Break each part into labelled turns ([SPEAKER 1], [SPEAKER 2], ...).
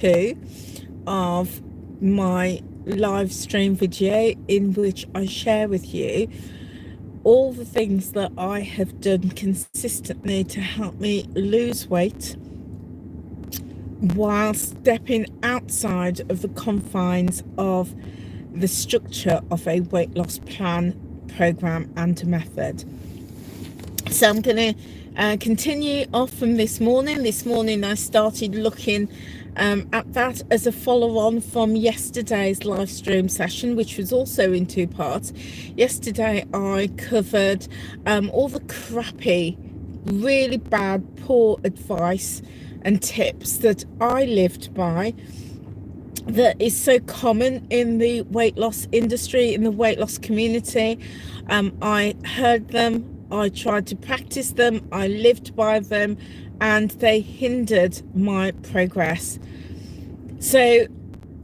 [SPEAKER 1] 2 of my live stream video, in which I share with you all the things that I have done consistently to help me lose weight while stepping outside of the confines of the structure of a weight loss plan, program and method. So I'm going to continue off from this morning. This morning I started looking at that as a follow-on from yesterday's live stream session, which was also in 2 parts. Yesterday I covered all the crappy, really bad, poor advice and tips that I lived by, that is so common in the weight loss industry, in the weight loss community. I heard them, I tried to practice them, I lived by them, and they hindered my progress. So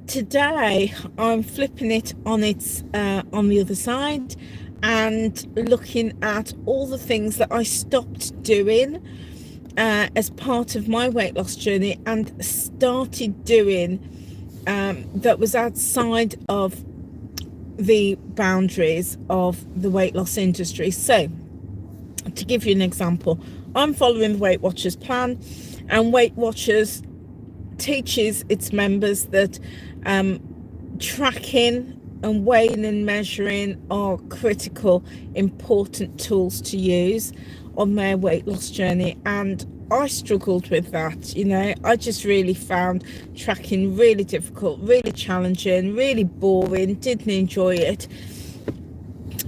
[SPEAKER 1] today I'm flipping it on its on the other side and looking at all the things that I stopped doing as part of my weight loss journey and started doing that was outside of the boundaries of the weight loss industry. So to give you an example, I'm following the Weight Watchers plan, and Weight Watchers teaches its members that tracking and weighing and measuring are critical, important tools to use on their weight loss journey. And I struggled with that, you know. I just really found tracking really difficult, really challenging, really boring, didn't enjoy it,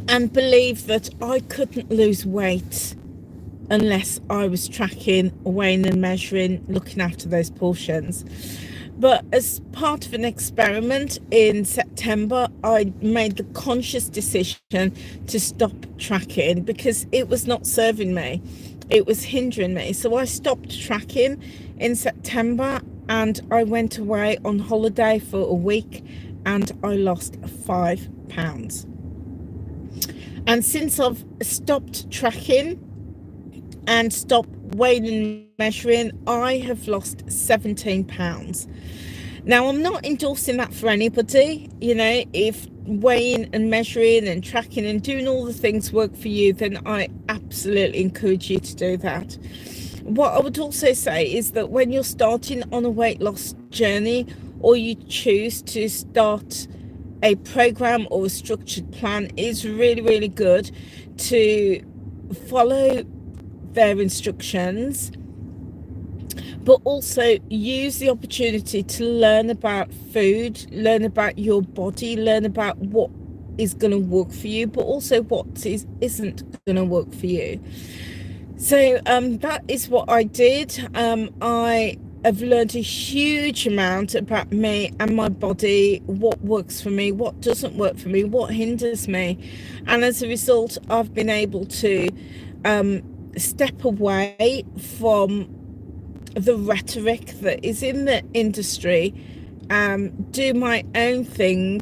[SPEAKER 1] and believed that I couldn't lose weight unless I was tracking, weighing and measuring, looking after those portions. But as part of an experiment in September, I made the conscious decision to stop tracking because it was not serving me. It was hindering me. So I stopped tracking in September, and I went away on holiday for a week, and I lost 5 pounds. And since I've stopped tracking and stopped weighing and measuring, I have lost 17 pounds. Now, I'm not endorsing that for anybody. You know, if weighing and measuring and tracking and doing all the things work for you, then I absolutely encourage you to do that. What I would also say is that when you're starting on a weight loss journey, or you choose to start a program or a structured plan, is really, really good to follow their instructions, but also use the opportunity to learn about food, learn about your body, learn about what is going to work for you, but also what isn't going to work for you. So that is what I did. I have learned a huge amount about me and my body, what works for me, what doesn't work for me, what hinders me. And as a result, I've been able to step away from the rhetoric that is in the industry, do my own thing,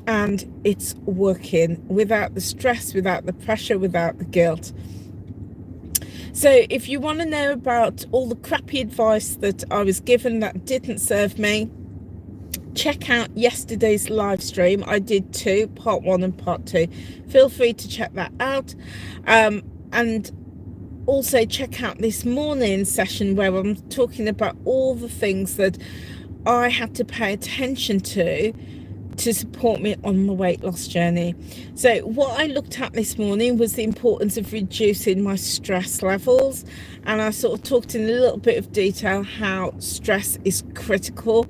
[SPEAKER 1] and it's working without the stress, without the pressure, without the guilt. So if you want to know about all the crappy advice that I was given that didn't serve me, check out yesterday's live stream. I did 2, part 1 and part 2. Feel free to check that out. And also check out this morning's session where I'm talking about all the things that I had to pay attention to support me on my weight loss journey. So what I looked at this morning was the importance of reducing my stress levels, and I sort of talked in a little bit of detail how stress is critical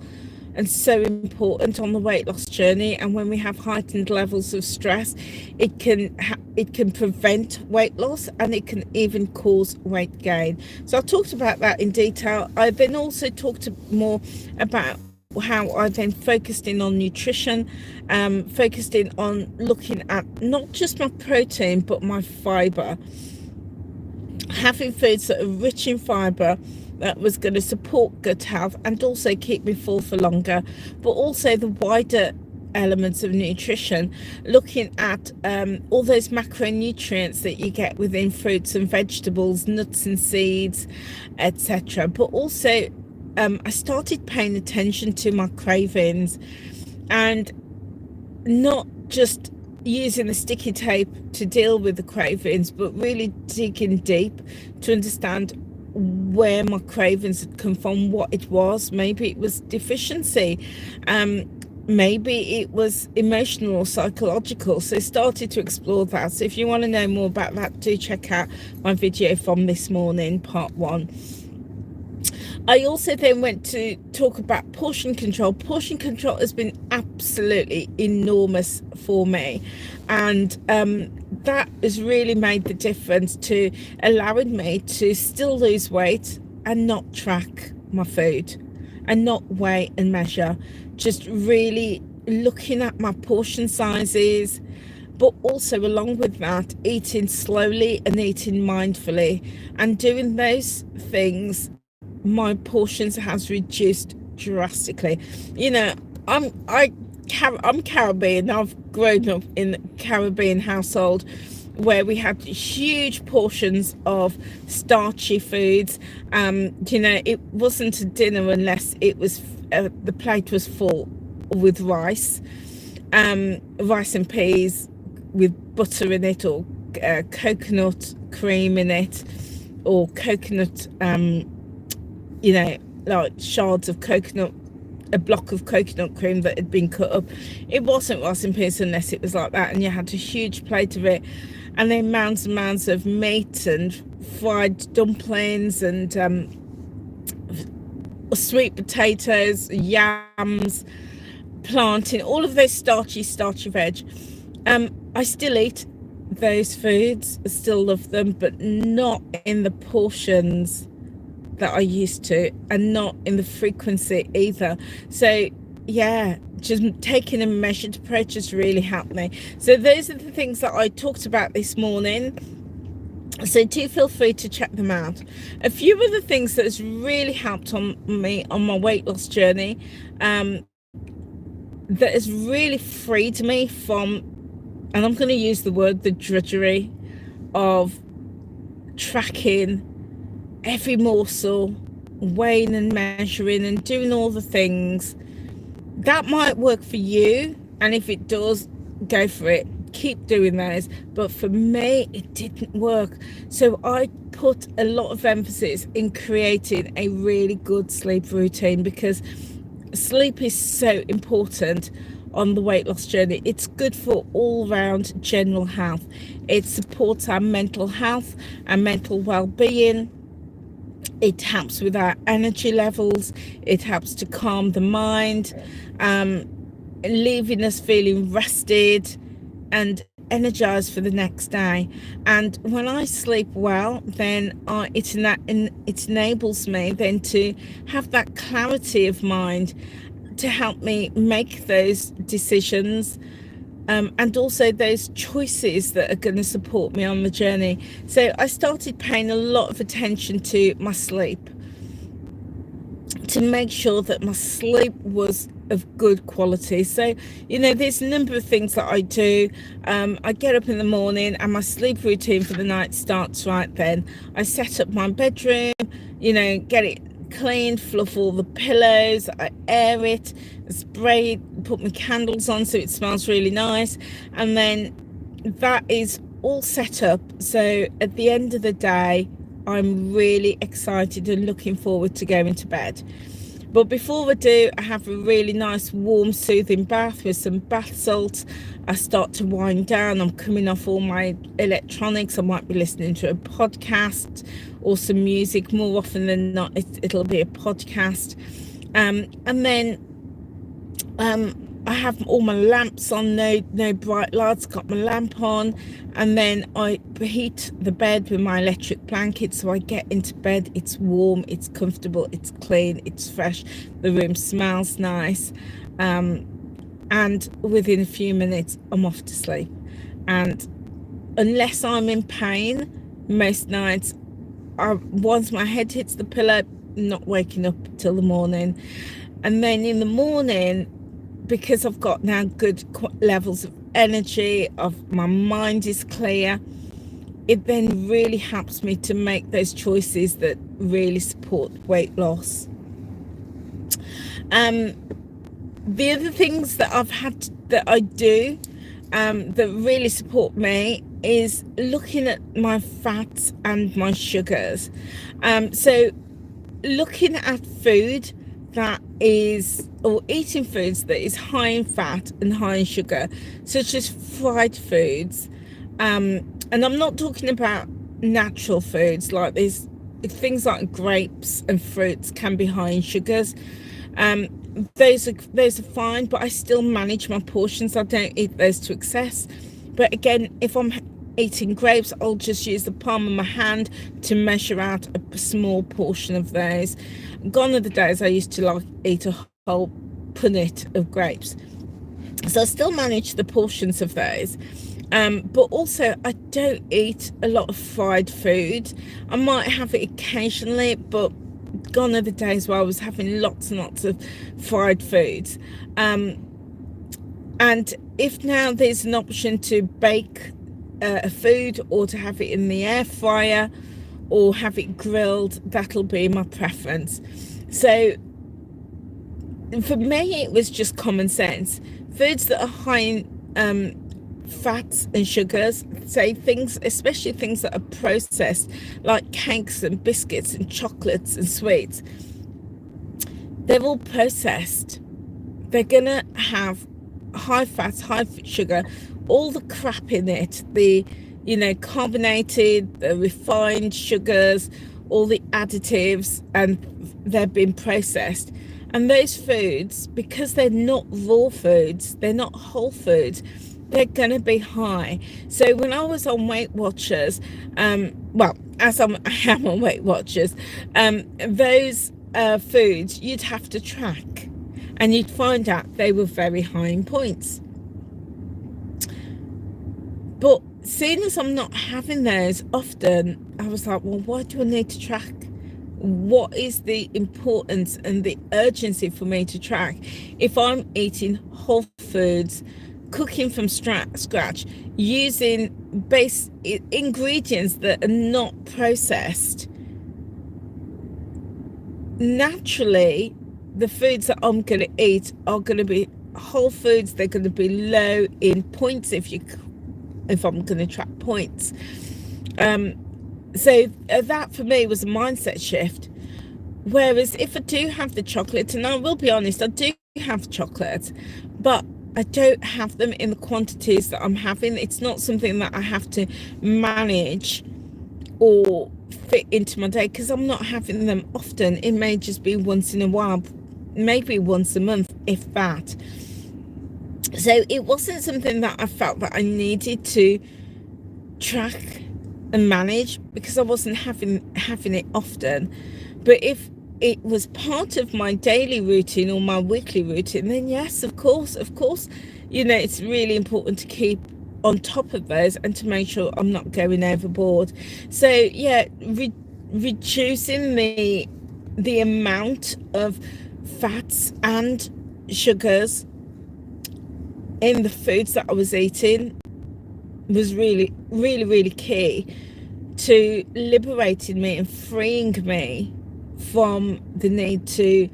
[SPEAKER 1] and so important on the weight loss journey. And when we have heightened levels of stress, it can prevent weight loss, and it can even cause weight gain. So I talked about that in detail. I then also talked more about how I then focused in on nutrition, focused in on looking at not just my protein but my fiber, having foods that are rich in fiber that was going to support gut health and also keep me full for longer, but also the wider elements of nutrition, looking at all those macronutrients that you get within fruits and vegetables, nuts and seeds, etc., but also I started paying attention to my cravings, and not just using the sticky tape to deal with the cravings, but really digging deep to understand where my cravings had come from, what it was. Maybe it was deficiency, maybe it was emotional or psychological. So I started to explore that. So if you want to know more about that, do check out my video from this morning, part 1. I also then went to talk about portion control. Portion control has been absolutely enormous for me, and that has really made the difference to allowing me to still lose weight and not track my food and not weigh and measure, just really looking at my portion sizes, but also along with that, eating slowly and eating mindfully, and doing those things, my portions has reduced drastically. You know, I'm Caribbean. I've grown up in a Caribbean household where we had huge portions of starchy foods. You know, it wasn't a dinner unless it was the plate was full with rice and peas with butter in it, or coconut cream in it, or coconut you know, like shards of coconut, a block of coconut cream that had been cut up. It wasn't rice and peas unless it was like that, and you had a huge plate of it, and then mounds and mounds of meat and fried dumplings and sweet potatoes, yams, plantain, all of those starchy veg. I still eat those foods, I still love them, but not in the portions that I used to, and not in the frequency either. So yeah, just taking a measured approach has really helped me. So those are the things that I talked about this morning, so do feel free to check them out. A few of the things that has really helped on me on my weight loss journey, that has really freed me from, and I'm going to use the word, the drudgery of tracking every morsel, weighing and measuring and doing all the things. That might work for you, and if it does, go for it, keep doing those. But for me, it didn't work. So I put a lot of emphasis in creating a really good sleep routine, because sleep is so important on the weight loss journey. It's good for all round general health. It supports our mental health and mental well-being. It helps with our energy levels. It helps to calm the mind, leaving us feeling rested and energized for the next day. And when I sleep well, then it enables me then to have that clarity of mind to help me make those decisions, and also those choices that are going to support me on the journey. So I started paying a lot of attention to my sleep, to make sure that my sleep was of good quality. So, you know, there's a number of things that I do. I get up in the morning and my sleep routine for the night starts right then. I set up my bedroom, you know, get it cleaned, fluff all the pillows, I air it, spray it, put my candles on so it smells really nice, and then that is all set up. So at the end of the day, I'm really excited and looking forward to going to bed. But before I do, I have a really nice warm soothing bath with some bath salts. I start to wind down. I'm coming off all my electronics. I might be listening to a podcast or some music. More often than not, it'll be a podcast. And then I have all my lamps on, no bright lights, got my lamp on, and then I heat the bed with my electric blanket. So I get into bed, it's warm, it's comfortable, it's clean, it's fresh, the room smells nice, and within a few minutes I'm off to sleep. And unless I'm in pain, most nights, once my head hits the pillow, not waking up till the morning. And then in the morning, because I've got now good levels of energy, my mind is clear, it then really helps me to make those choices that really support weight loss. The other things that that I do that really support me is looking at my fats and my sugars. So looking at food that is, or eating foods that is high in fat and high in sugar, such as fried foods. And I'm not talking about natural foods like these things like grapes and fruits can be high in sugars. Those are fine, but I still manage my portions. I don't eat those to excess. But again, if I'm eating grapes, I'll just use the palm of my hand to measure out a small portion of those. Gone are the days I used to like eat a whole punnet of grapes. So I still manage the portions of those. But also I don't eat a lot of fried food. I might have it occasionally, but gone are the days where I was having lots and lots of fried foods. And if now there's an option to bake a food, or to have it in the air fryer, or have it grilled, that'll be my preference. So for me, it was just common sense. Foods that are high in fats and sugars, say things, especially things that are processed, like cakes and biscuits and chocolates and sweets, they're all processed. They're gonna have high fats, high sugar, all the crap in it, the carbonated, the refined sugars, all the additives, and they've been processed. And those foods, because they're not raw foods, they're not whole foods, they're going to be high. So when I was on Weight Watchers, well, as I am on Weight Watchers, those foods you'd have to track, and you'd find out they were very high in points. But seeing as I'm not having those often, I was like, well, why do I need to track? What is the importance and the urgency for me to track if I'm eating whole foods, cooking from scratch, using base ingredients that are not processed? Naturally, the foods that I'm going to eat are going to be whole foods. They're going to be low in points if I'm going to track points. So that for me was a mindset shift. Whereas if I do have the chocolate, and I will be honest, I do have chocolate, but I don't have them in the quantities that I'm having. It's not something that I have to manage or fit into my day, because I'm not having them often. It may just be once in a while, maybe once a month, if that. So it wasn't something that I felt that I needed to track and manage, because I wasn't having it often. But if it was part of my daily routine or my weekly routine, then yes, of course, it's really important to keep on top of those and to make sure I'm not going overboard. So yeah, reducing the amount of fats and sugars in the foods that I was eating was really, really, really key to liberating me and freeing me from the need to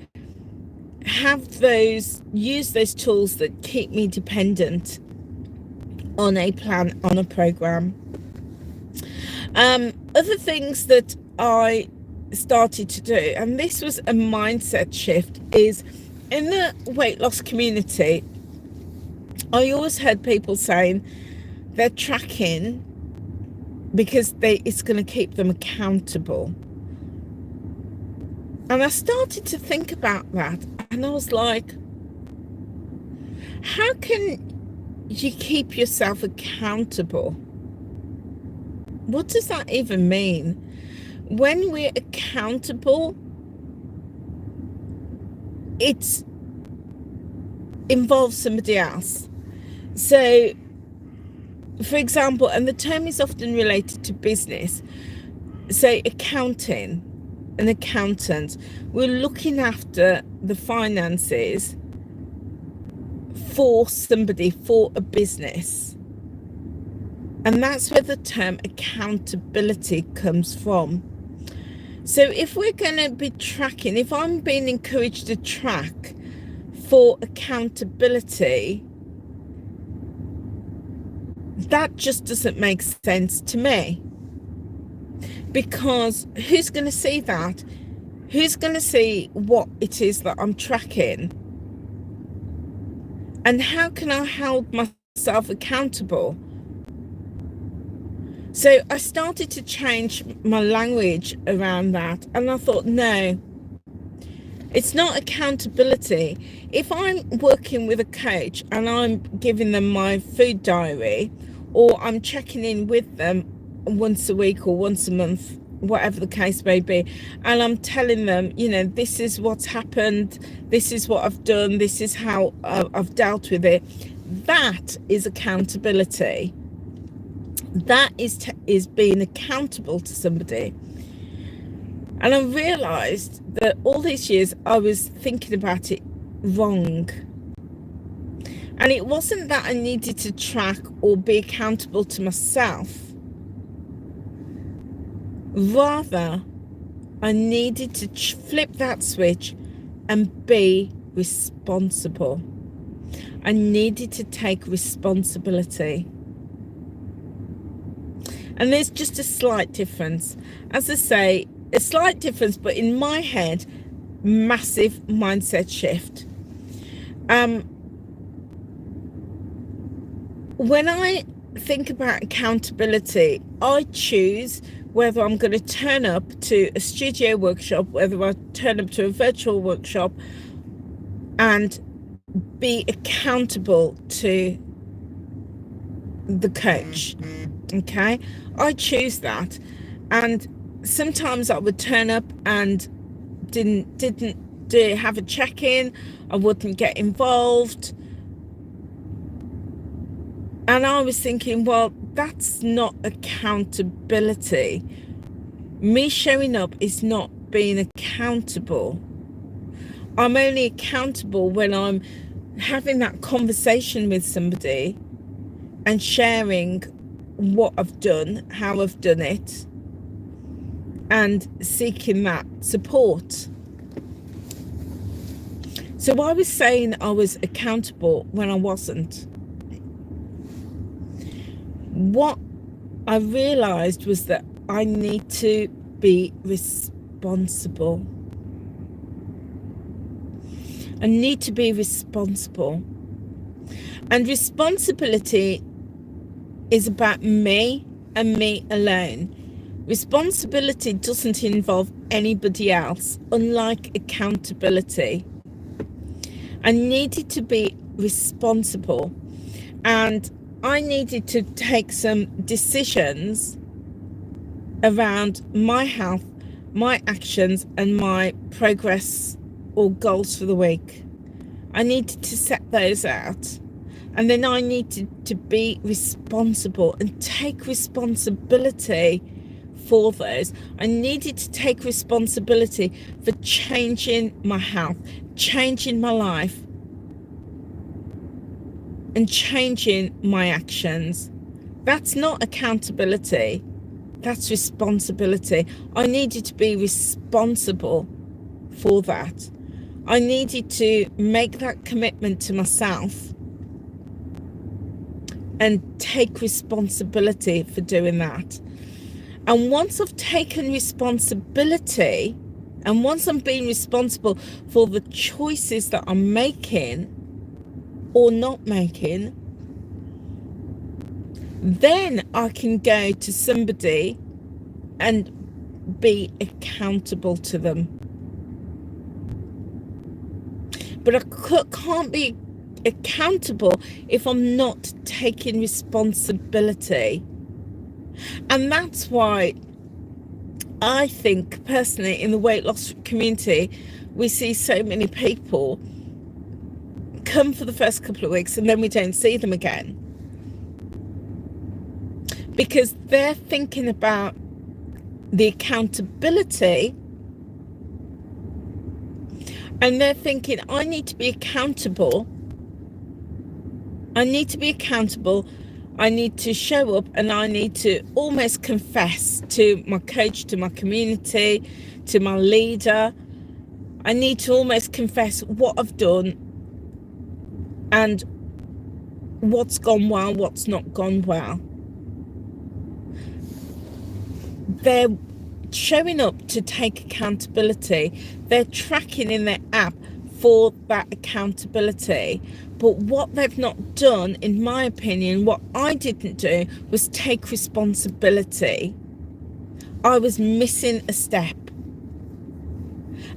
[SPEAKER 1] use those tools that keep me dependent on a plan, on a program. Other things that I started to do, and this was a mindset shift, is in the weight loss community, I always heard people saying they're tracking because it's going to keep them accountable. And I started to think about that, and I was like, how can you keep yourself accountable? What does that even mean? When we're accountable, it involves somebody else. So, for example, and the term is often related to business, say accounting, an accountant, we're looking after the finances for somebody, for a business. And that's where the term accountability comes from. So if we're going to be tracking, if I'm being encouraged to track for accountability, that just doesn't make sense to me. Because who's going to see that? Who's going to see what it is that I'm tracking? And how can I hold myself accountable? So I started to change my language around that. And I thought, no, it's not accountability. If I'm working with a coach and I'm giving them my food diary, or I'm checking in with them once a week or once a month, whatever the case may be, and I'm telling them, you know, this is what's happened, this is what I've done, this is how I've dealt with it, that is accountability. That is being accountable to somebody. And I realised that all these years I was thinking about it wrong. And it wasn't that I needed to track or be accountable to myself. Rather, I needed to flip that switch and be responsible. I needed to take responsibility. And there's just a slight difference. As I say, a slight difference, but in my head, massive mindset shift. When I think about accountability, I choose whether I'm going to turn up to a studio workshop, whether I turn up to a virtual workshop, and be accountable to the coach. Okay, I choose that. And sometimes I would turn up and didn't have a check-in. I wouldn't get involved. And I was thinking, well, that's not accountability. Me showing up is not being accountable. I'm only accountable when I'm having that conversation with somebody and sharing what I've done, how I've done it, and seeking that support. So I was saying I was accountable when I wasn't. What I realised was that I need to be responsible. I need to be responsible. And responsibility is about me and me alone. Responsibility doesn't involve anybody else, unlike accountability. I needed to be responsible, and I needed to take some decisions around my health, my actions, and my progress or goals for the week. I needed to set those out. And then I needed to be responsible and take responsibility for those. I needed to take responsibility for changing my health, changing my life, and changing my actions. That's not accountability. That's responsibility. I needed to be responsible for that. I needed to make that commitment to myself and take responsibility for doing that. And once I've taken responsibility, and once I'm being responsible for the choices that I'm making or not making, then I can go to somebody and be accountable to them. But I can't be accountable if I'm not taking responsibility. And that's why I think personally in the weight loss community we see so many people come for the first couple of weeks and then we don't see them again, because they're thinking about the accountability and they're thinking, I need to be accountable. I need to be accountable. I need to show up, and I need to almost confess to my coach, to my community, to my leader. I need to almost confess what I've done and what's gone well, what's not gone well. They're showing up to take accountability. They're tracking in their app for that accountability. But what they've not done, in my opinion, what I didn't do, was take responsibility. I was missing a step.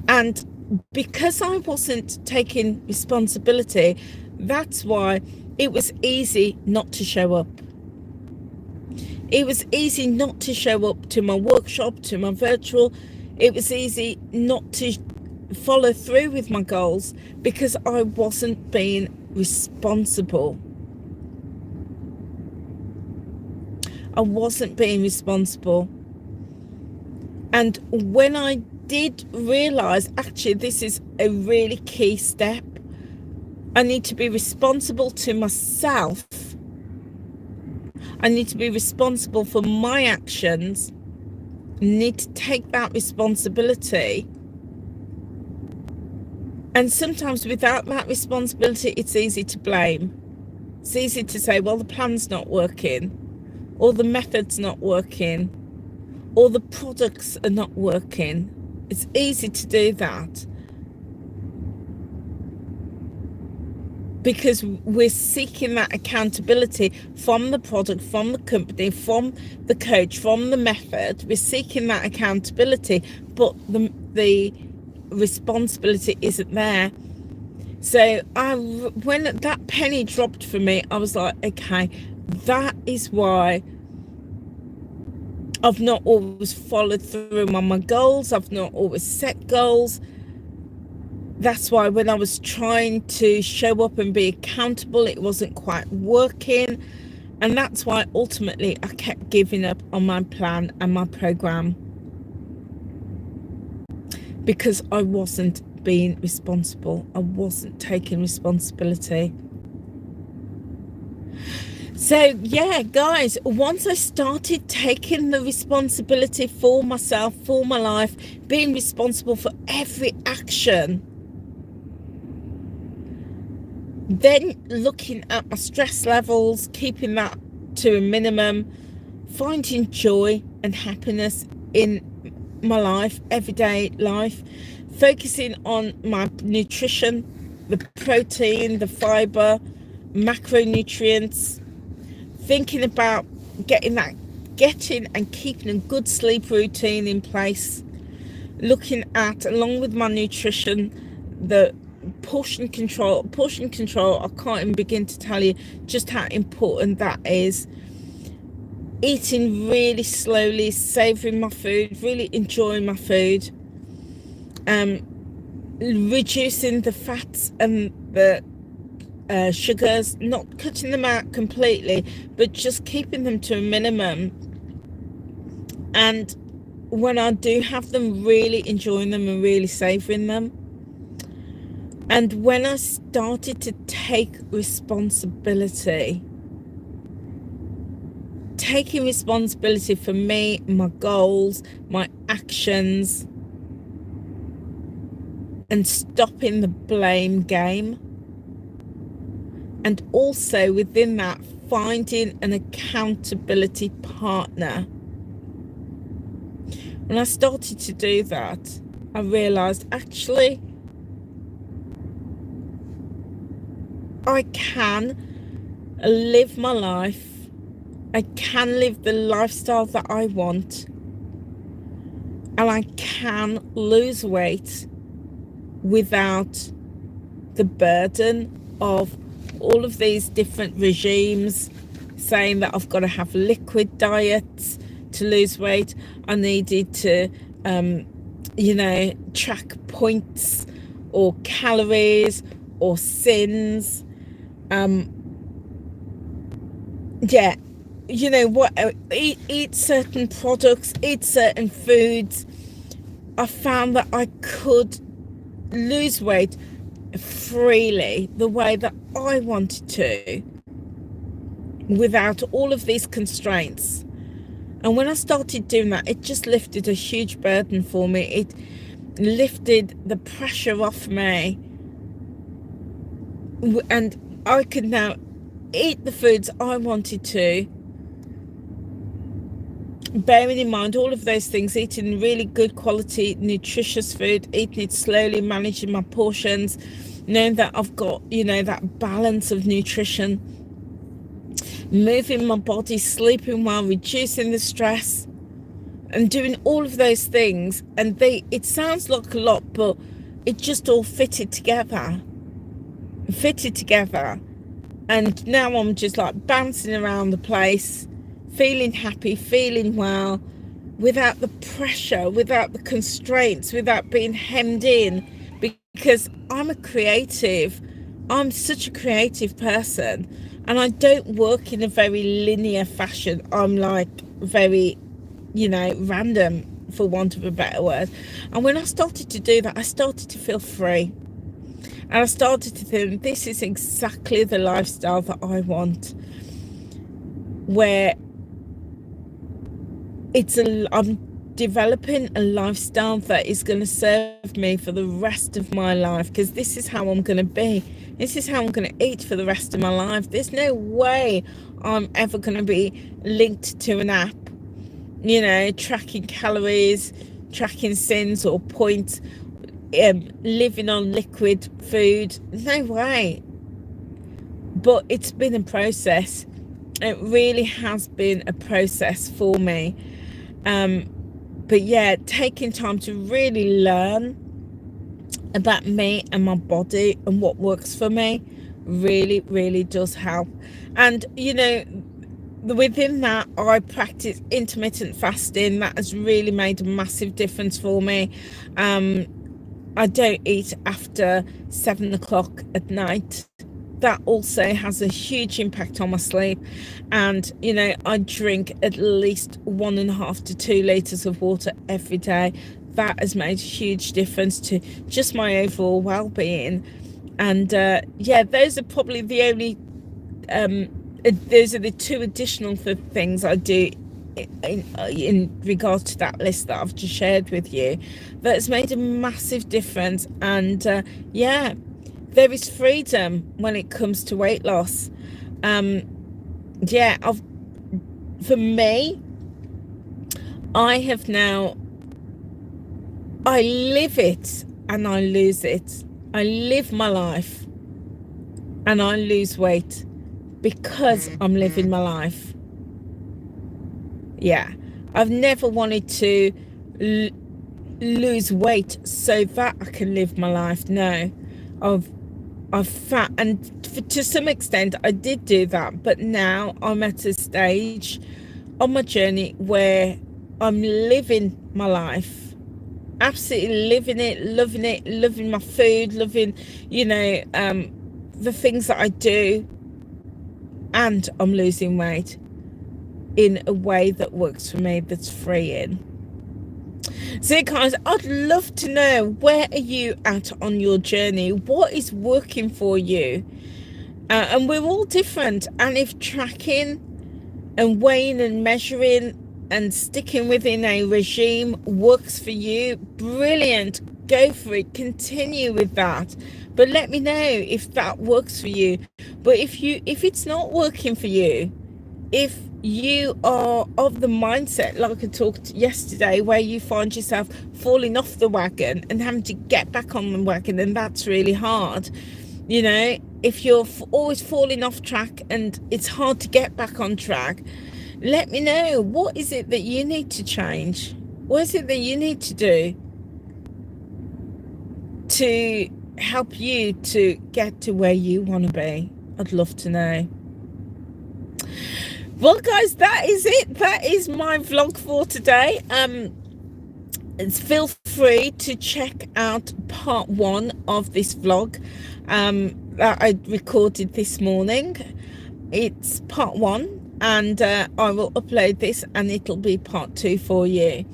[SPEAKER 1] And because I wasn't taking responsibility, that's why it was easy not to show up. It was easy not to show up to my workshop, to my virtual. It was easy not to follow through with my goals because I wasn't being responsible. I wasn't being responsible. And when I did realize, actually, this is a really key step. I need to be responsible to myself. I need to be responsible for my actions. I need to take that responsibility. And sometimes without that responsibility, it's easy to blame. It's easy to say, well, the plan's not working, or the method's not working, or the products are not working. It's easy to do that because we're seeking that accountability from the product, from the company, from the coach, from the method. We're seeking that accountability, but the responsibility isn't there. So when that penny dropped for me, I was like, okay, that is why I've not always followed through on my goals. I've not always set goals. That's why when I was trying to show up and be accountable, it wasn't quite working. And that's why ultimately I kept giving up on my plan and my program, because I wasn't being responsible. I wasn't taking responsibility. So yeah, guys, once I started taking the responsibility for myself, for my life, being responsible for every action, then looking at my stress levels, keeping that to a minimum, finding joy and happiness in my life, everyday life, focusing on my nutrition, the protein, the fiber, macronutrients, thinking about getting and keeping a good sleep routine in place, looking at, along with my nutrition, the portion control. I can't even begin to tell you just how important that is. Eating really slowly, savouring my food, really enjoying my food, reducing the fats and the sugars, not cutting them out completely, but just keeping them to a minimum. And when I do have them, really enjoying them and really savouring them. And when I started to take responsibility, taking responsibility for me, my goals, my actions, and stopping the blame game, and also within that finding an accountability partner. When I started to do that, I realized actually I can live my life. I can live the lifestyle that I want, and I can lose weight without the burden of all of these different regimes saying that I've got to have liquid diets to lose weight. I needed to track points or calories or sins. Eat certain products, eat certain foods. I found that I could lose weight freely the way that I wanted to, without all of these constraints. And when I started doing that, it just lifted a huge burden for me. It lifted the pressure off me, and I could now eat the foods I wanted to, bearing in mind all of those things, eating really good quality nutritious food, eating it slowly, managing my portions, knowing that I've got, you know, that balance of nutrition, moving my body, sleeping well, reducing the stress, and doing all of those things. And it sounds like a lot, but it just all fitted together. And now I'm just like bouncing around the place, feeling happy, feeling well, without the pressure, without the constraints, without being hemmed in, because I'm a creative. I'm such a creative person, and I don't work in a very linear fashion. I'm like very, you know, random, for want of a better word. And when I started to do that, I started to feel free. And I started to think, this is exactly the lifestyle that I want, where I'm developing a lifestyle that is going to serve me for the rest of my life, because this is how I'm going to be. This is how I'm going to eat for the rest of my life. There's no way I'm ever going to be linked to an app, you know, tracking calories, tracking sins or points, living on liquid food. No way. But it's been a process. It really has been a process for me. But yeah, taking time to really learn about me and my body and what works for me really, really does help. And, you know, within that, I practice intermittent fasting. That has really made a massive difference for me. I don't eat after 7 o'clock at night. That also has a huge impact on my sleep. And, you know, I drink at least 1.5 to 2 litres of water every day. That has made a huge difference to just my overall well-being. And yeah, those are probably the only, those are the 2 additional things I do in regards to that list that I've just shared with you, that's made a massive difference. And yeah, there is freedom when it comes to weight loss. Yeah, for me, I live it and I lose it. I live my life and I lose weight because I'm living my life. Yeah, I've never wanted to lose weight so that I can live my life. No, I've fat, and to some extent I did do that, but now I'm at a stage on my journey where I'm living my life, absolutely living it, loving my food, loving, you know, the things that I do, and I'm losing weight in a way that works for me, that's freeing. So guys, I'd love to know, where are you at on your journey? What is working for you? And we're all different, and if tracking and weighing and measuring and sticking within a regime works for you, brilliant, go for it, continue with that. But let me know if that works for you. But if it's not working for you, if you are of the mindset, like I talked yesterday, where you find yourself falling off the wagon and having to get back on the wagon, and that's really hard, you know, if you're always falling off track and it's hard to get back on track, let me know, what is it that you need to change? What is it that you need to do to help you to get to where you want to be? I'd love to know. Well guys, that is it. That is my vlog for today. Feel free to check out part 1 of this vlog that I recorded this morning. It's part 1, and I will upload this and it'll be part 2 for you.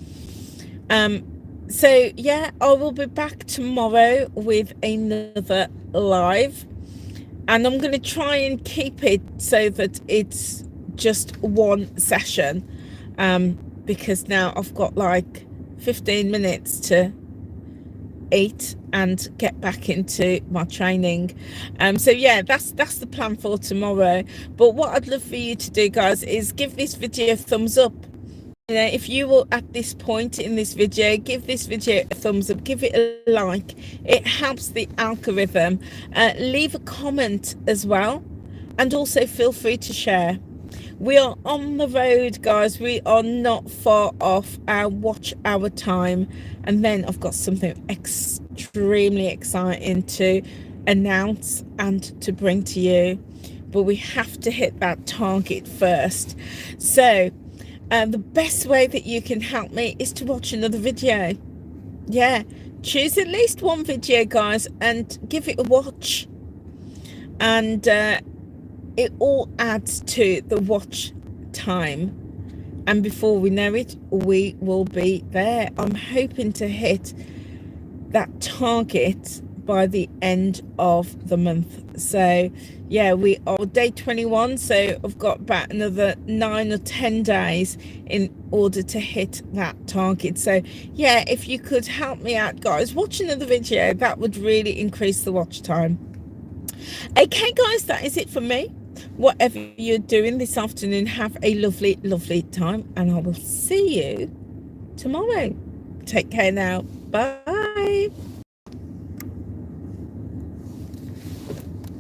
[SPEAKER 1] So yeah, I will be back tomorrow with another live, and I'm going to try and keep it so that it's just one session, because now I've got like 15 minutes to eat and get back into my training. So yeah, that's the plan for tomorrow. But what I'd love for you to do, guys, is give this video a thumbs up. You know, if you were at this point in this video, give this video a thumbs up, give it a like. It helps the algorithm. Leave a comment as well, and also feel free to share. We are on the road, guys. We are not far off our watch hour time. And then I've got something extremely exciting to announce and to bring to you. But we have to hit that target first. So the best way that you can help me is to watch another video. Yeah, choose at least one video, guys, and give it a watch. And it all adds to the watch time, and before we know it, we will be there. I'm hoping to hit that target by the end of the month. So yeah, we are day 21, so I've got about another 9 or 10 days in order to hit that target. So yeah, if you could help me out, guys, watch another video, that would really increase the watch time. Okay, guys, that is it for me. Whatever you're doing this afternoon, have a lovely, lovely time, and I will see you tomorrow. Take care now. Bye.